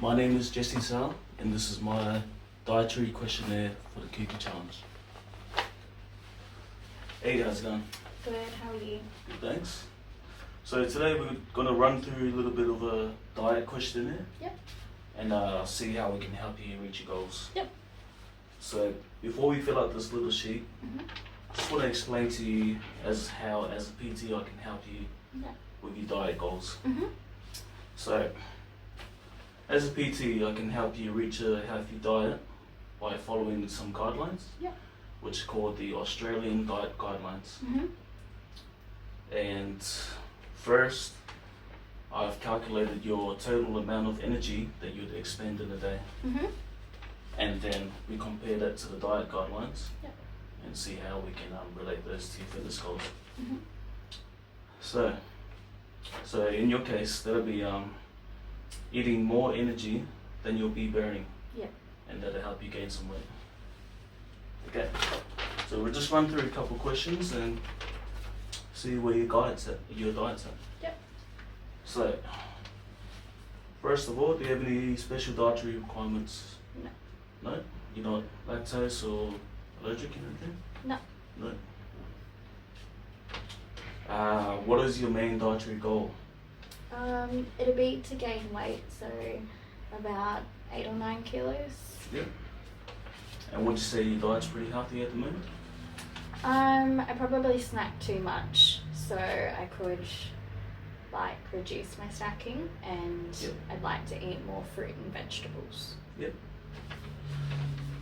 My name is Jesse Sal, and this is my dietary questionnaire for the Cougar Challenge. Hey, how's it going? Good, how are you? Good, thanks. So today we're going to run through a little bit of a diet questionnaire. Yep. And see how we can help you reach your goals. Yep. So before we fill out this little sheet, Mm-hmm. I just want to explain to you as a PT I can help you Yeah. with your diet goals. Mm-hmm. So, as a PT, I can help you reach a healthy diet by following some guidelines, Yeah. which are called the Australian Diet Guidelines. Mm-hmm. And first, I've calculated your total amount of energy that you'd expend in a day, Mm-hmm. and then we compare that to the diet guidelines Yeah. and see how we can relate those to your fitness goals. Mm-hmm. So in your case, that'll be eating more energy than you'll be burning. Yeah. And that'll help you gain some weight. Okay, so we'll just run through a couple questions and see where your diet's at. Yep. So, first of all, do you have any special dietary requirements? No. No? You're not lactose or allergic or anything? No. No. What is your main dietary goal? It'll be to gain weight, so about 8 or 9 kilos. Yep. And would you say your diet's pretty healthy at the moment? I probably snack too much, so I could reduce my snacking, and Yep. I'd like to eat more fruit and vegetables. Yep.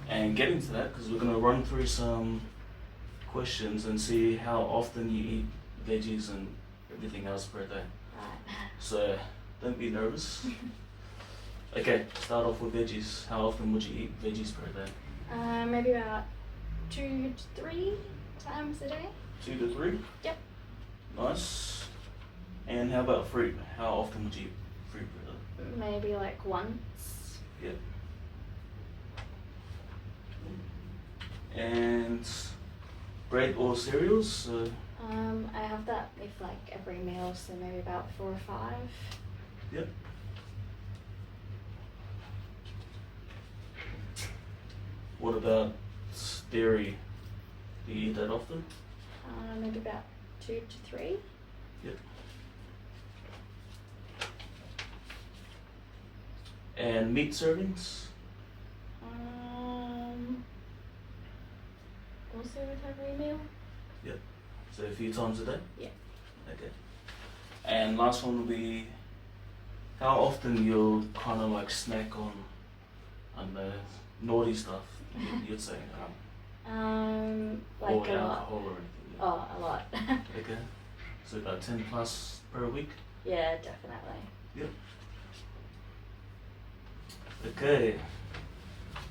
And getting to that, because we're going to run through some questions and see how often you eat veggies and everything else per day. Right. So don't be nervous. Okay, start off with veggies. How often would you eat veggies per day? Maybe about 2 to 3 times a day. 2 to 3? Yep. Nice. And how about fruit? How often would you eat fruit per day? Maybe once. Yep. And bread or cereals? I have that with every meal, so maybe about 4 or 5. Yep. What about dairy? Do you eat that often? Maybe about 2 to 3. Yep. And meat servings? Also with every meal. Yep. So a few times a day? Yeah. Okay. And last one will be how often you'll kind of snack on the naughty stuff, you'd say, Like or a lot. alcohol or anything. Yeah. Oh, a lot. Okay. So about 10 plus per week? Yeah, definitely. Yep. Okay.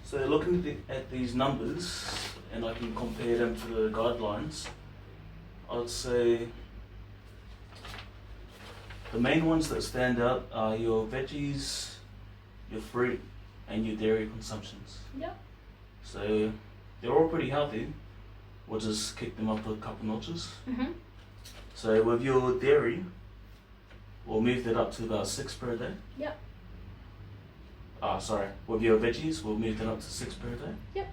So looking at these numbers, and I can compare them to the guidelines, I'd say the main ones that stand out are your veggies, your fruit, and your dairy consumptions. Yep. So they're all pretty healthy. We'll just kick them up a couple notches. Mhm. So with your dairy, we'll move that up to about 6 per day. Yep. With your veggies, we'll move that up to 6 per day. Yep.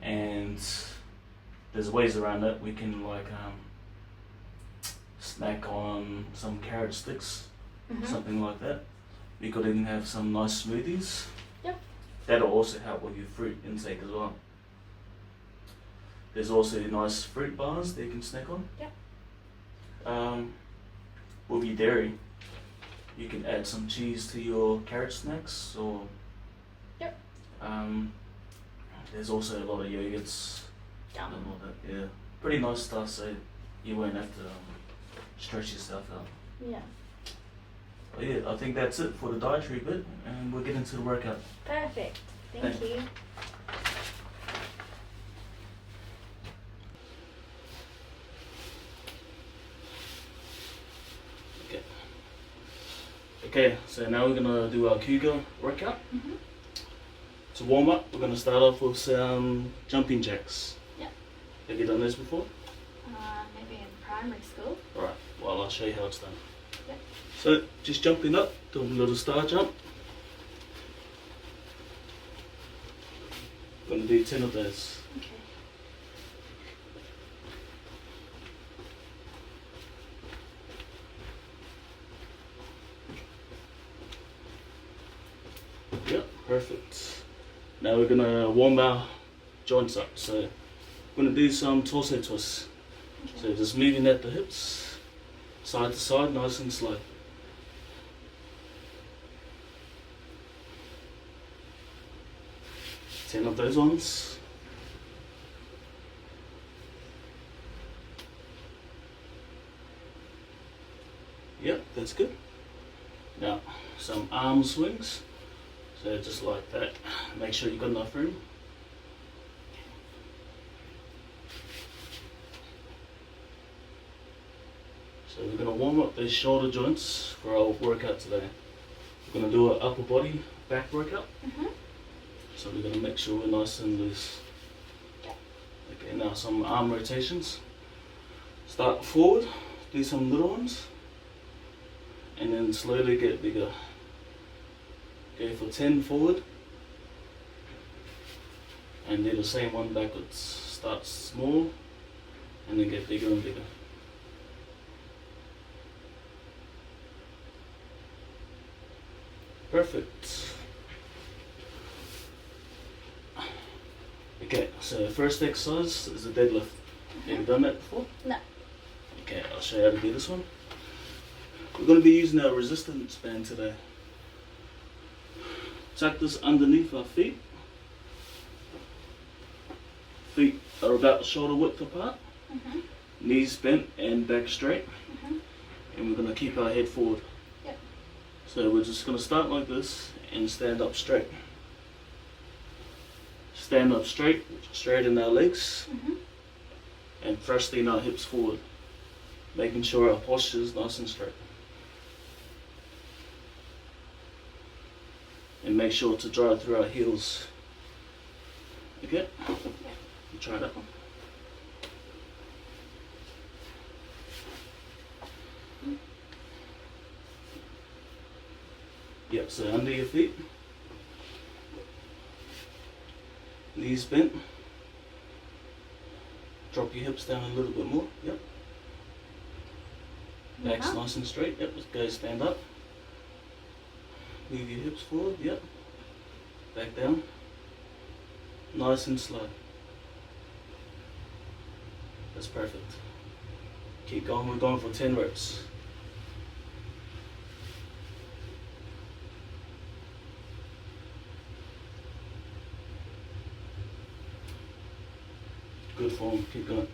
And there's ways around that. We can snack on some carrot sticks, Mhm. something like that. We could even have some nice smoothies. Yep. That'll also help with your fruit intake as well. There's also nice fruit bars that you can snack on. Yep. With your dairy, you can add some cheese to your carrot snacks, or Yep. there's also a lot of yogurts Yum. and all that. Yeah, pretty nice stuff. So you won't have to stretch yourself out. Yeah. But yeah, I think that's it for the dietary bit, and we'll get into the workout. Perfect. Thank Thanks. you. Okay, so now we're gonna do our Cougar workout. Mhm. To warm up, we're gonna start off with some jumping jacks. Yep. Have you done this before? Maybe in primary school. Alright, well I'll show you how it's done. Yep. So just jumping up, doing a little star jump. We're going to do 10 of those. Okay. Yep, perfect. Now we're gonna warm our joints up. So we're gonna do some torso twists. Okay. So just moving at the hips, side to side, nice and slow. Ten of those ones. Yep, that's good. Now, some arm swings. So just like that. Make sure you've got enough room. So we're going to warm up these shoulder joints for our workout today. We're going to do an upper body back workout. So we're going to make sure we're nice and loose. Okay, now some arm rotations. Start forward, do some little ones, and then slowly get bigger. Go for 10 forward, and do the same one backwards. Start small, and then get bigger and bigger. Perfect. Okay, so first exercise is a deadlift. Have you done that before? No. Okay, I'll show you how to do this one. We're going to be using our resistance band today. Tuck this underneath our feet. Feet are about shoulder width apart. Knees bent and back straight. And we're going to keep our head forward. Yep. So we're just going to start like this and stand up straight. Stand up straight, straighten our legs, and thrusting our hips forward, making sure our posture is nice and straight. And make sure to drive through our heels. Okay? You try that one. Yep, so under your feet. Knees bent. Drop your hips down a little bit more. Yep. Back's nice and straight. Yep, let's go stand up. Move your hips forward. Yep. Back down. Nice and slow. That's perfect. Keep going. We're going for 10 reps. Good form, keep going.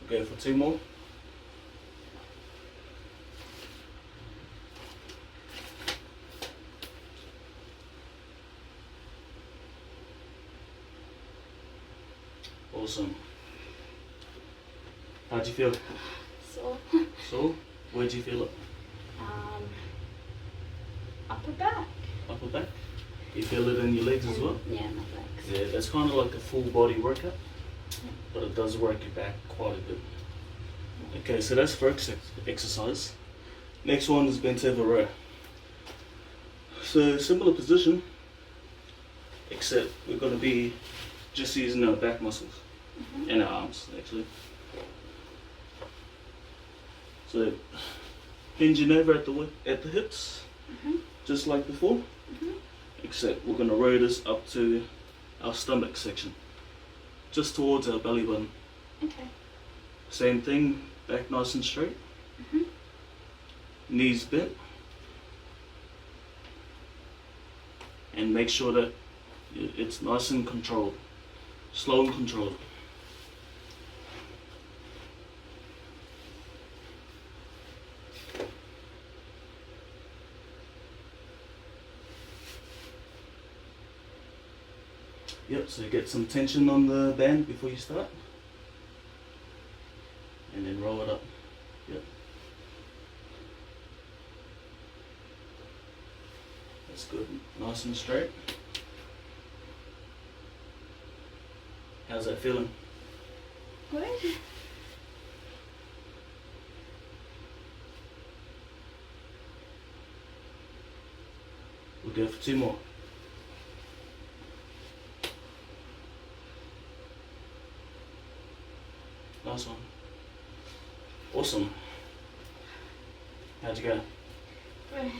Go for 2 more. Awesome. How'd you feel? So, Sore? Where'd you feel it? upper back. Upper back? You feel it in your legs as well? Yeah, my legs. Yeah, that's kind of like a full body workout, but it does work your back quite a bit. Okay, so that's for exercise. Next one is bent over row. So similar position, except we're going to be just using our back muscles and our arms actually. So hinging over at the hips, just like before, except we're going to row this up to our stomach section, just towards our belly button. Okay. Same thing, back nice and straight, knees bent, and make sure that it's nice and controlled, slow and controlled. Yep, so get some tension on the band before you start. And then roll it up. Yep. That's good. Nice and straight. How's that feeling? Good. We'll go for 2 more. Nice one. Awesome. How'd you go? Good.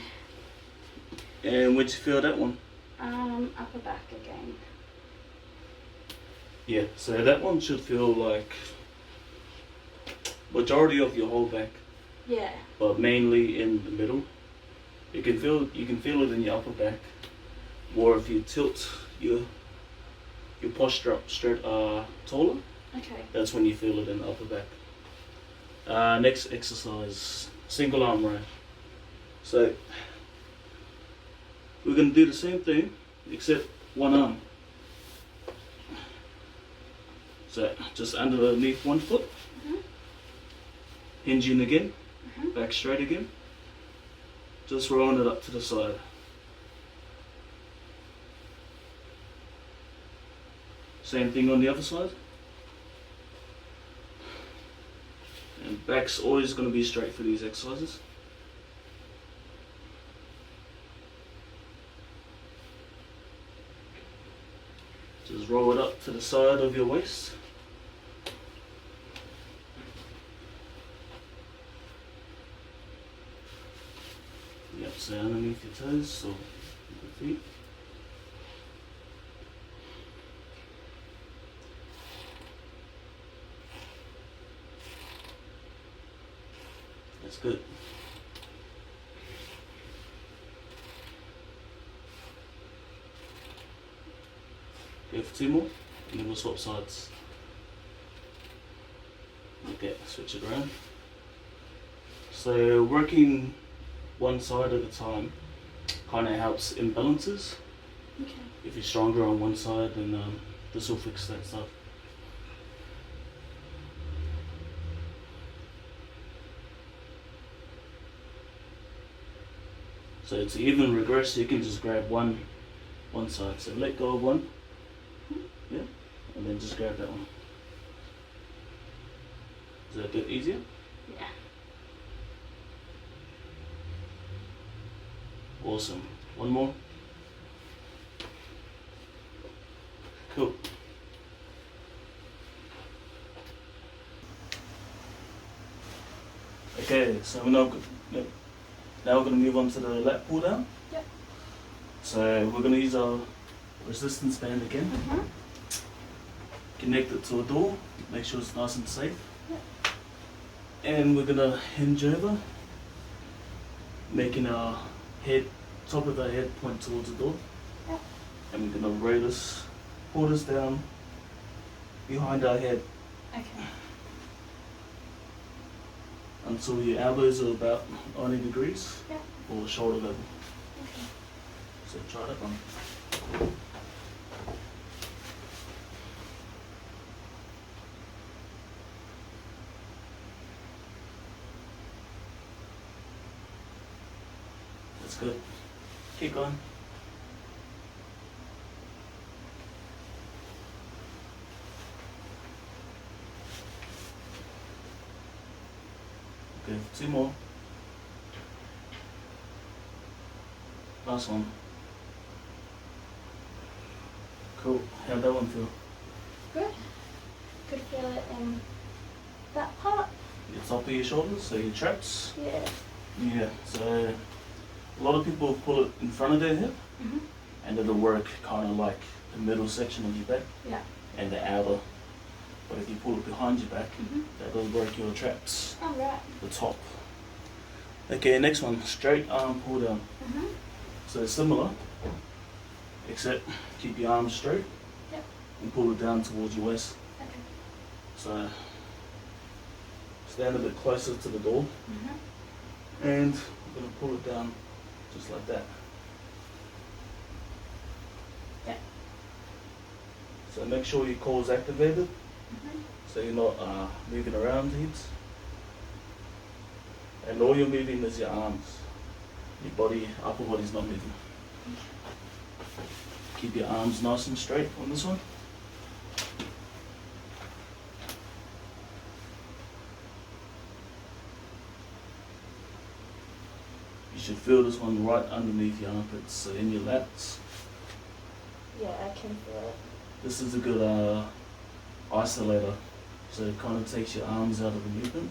And where'd you feel that one? Upper back again. Yeah, so that one should feel like majority of your whole back, Yeah. but mainly in the middle. You can feel it in your upper back. More if you tilt your posture up straight taller. Okay. That's when you feel it in the upper back. Next exercise, single arm row. So we're going to do the same thing except one arm. So just underneath one foot, hinging again, back straight again, just rolling it up to the side. Same thing on the other side. And back's always going to be straight for these exercises. Just roll it up to the side of your waist. Yep, so underneath your toes, so your feet. That's good. Go for 2 more, and then we'll swap sides. Okay, switch it around. So working one side at a time kind of helps imbalances. Okay. If you're stronger on one side, then this will fix that stuff. So to even regress, you can just grab one side. So let go of one, yeah, and then just grab that one. Is that a bit easier? Yeah. Awesome. One more. Cool. Okay, so now we're going to move on to the lat pull down. Yep. So we're going to use our resistance band again. Connect it to a door, make sure it's nice and safe. Yep. And we're going to hinge over, making our top of our head point towards the door. Yep. And we're going to pull this down behind our head Okay. until your elbows are about 90 degrees Yep. or shoulder level. Okay. So try that one. That's good. Keep going. Okay, 2 more. Last one. Cool. How'd that one feel? Good. Could feel it in that part. Your top of your shoulders, so your traps. Yeah. Yeah, so a lot of people pull it in front of their hip and it'll work kind of like the middle section of your back Yeah. and the outer. But if you pull it behind your back, that'll work your traps, All right. the top. Okay, next one, straight arm pull down. So similar, except keep your arms straight and pull it down towards your waist. Okay. So stand a bit closer to the door and we're going to pull it down just like that. Yeah. So make sure your core is activated, so you're not moving around heaps. And all you're moving is your arms. Your body, upper body's not moving. Keep your arms nice and straight on this one. You should feel this one right underneath your armpits, so in your lats. Yeah, I can feel it. This is a good isolator, so it kind of takes your arms out of the movement.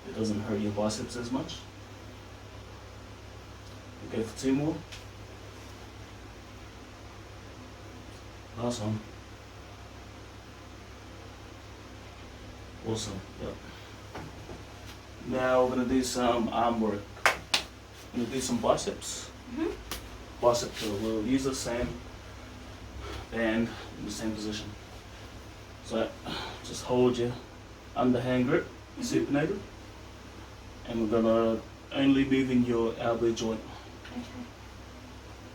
It doesn't hurt your biceps as much. We'll go for 2 more. Last one. Awesome, yep. Now we're going to do some arm work. I'm going to do some biceps. Bicep curl. We'll use the same band in the same position. So just hold your underhand grip, supinated, and we're gonna only move in your elbow joint. Okay.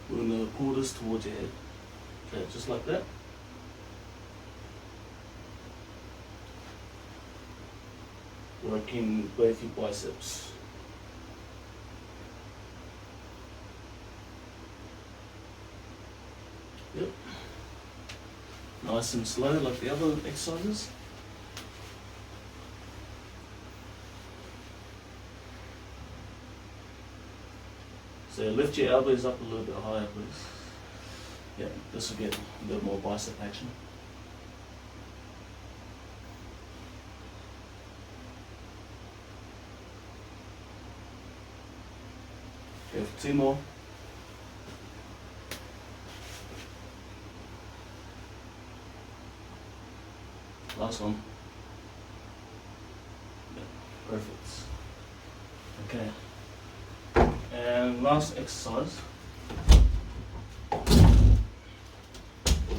We're gonna pull this towards your head. Okay, just like that. Working both your biceps. Yep. Nice and slow like the other exercises. So lift your elbows up a little bit higher, please. Yeah, this will get a bit more bicep action. Go for 2 more. Last one. Yeah, perfect. Okay. And last exercise will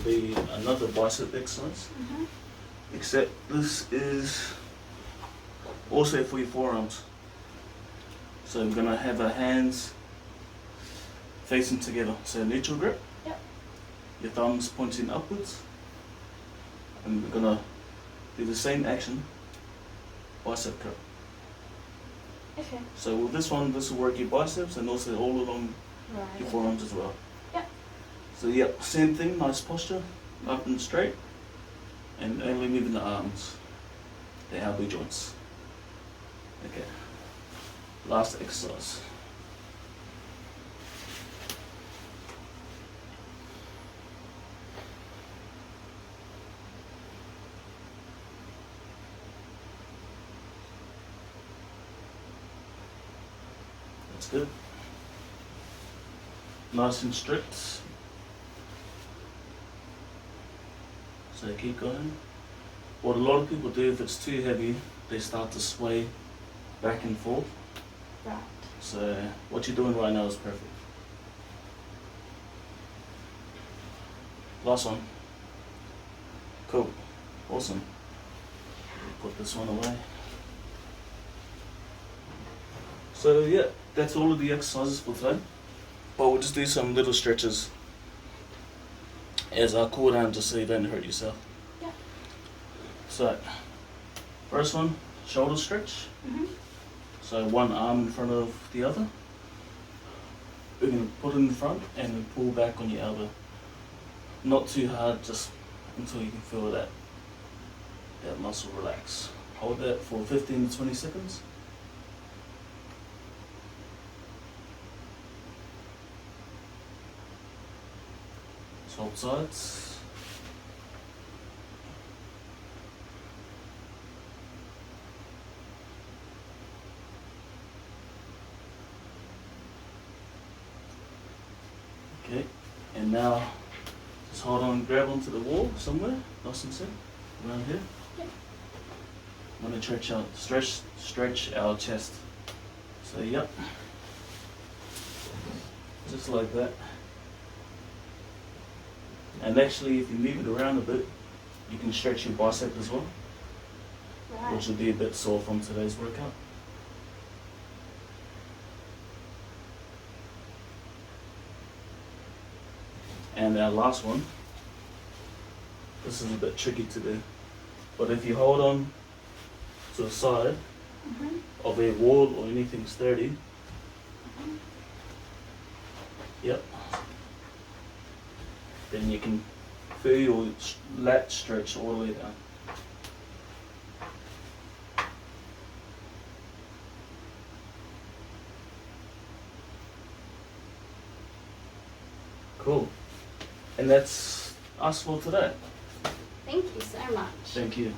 be another bicep exercise. Except this is also for your forearms. So we're gonna have our hands facing together. So neutral grip. Yep. Your thumbs pointing upwards. And we're gonna do the same action, bicep curl. Okay. So with this one, this will work your biceps and also all along Right. your forearms as well. Yep. So yep, same thing, nice posture, up and straight, and only moving the arms, the elbow joints. Okay, last exercise. That's good. Nice and strict. So keep going. What a lot of people do, if it's too heavy, they start to sway back and forth. Right. So what you're doing right now is perfect. Last one. Cool. Awesome. Put this one away. So yeah, that's all of the exercises for today. But we'll just do some little stretches as I cool down just so you don't hurt yourself. Yeah. So, first one, shoulder stretch. So one arm in front of the other. We're going to put it in front and then pull back on your elbow. Not too hard, just until you can feel that muscle relax. Hold that for 15 to 20 seconds. Swap sides. Okay, and now just hold on, grab onto the wall somewhere, nice and safe, around here. Yep. I'm gonna stretch our chest. So yep, just like that. And actually, if you move it around a bit, you can stretch your bicep as well, Right. which will be a bit sore from today's workout. And our last one, this is a bit tricky to do, but if you hold on to the side of a wall or anything sturdy, yep, then you can feel your lat stretch all the way down. Cool. And that's us for today. Thank you so much. Thank you.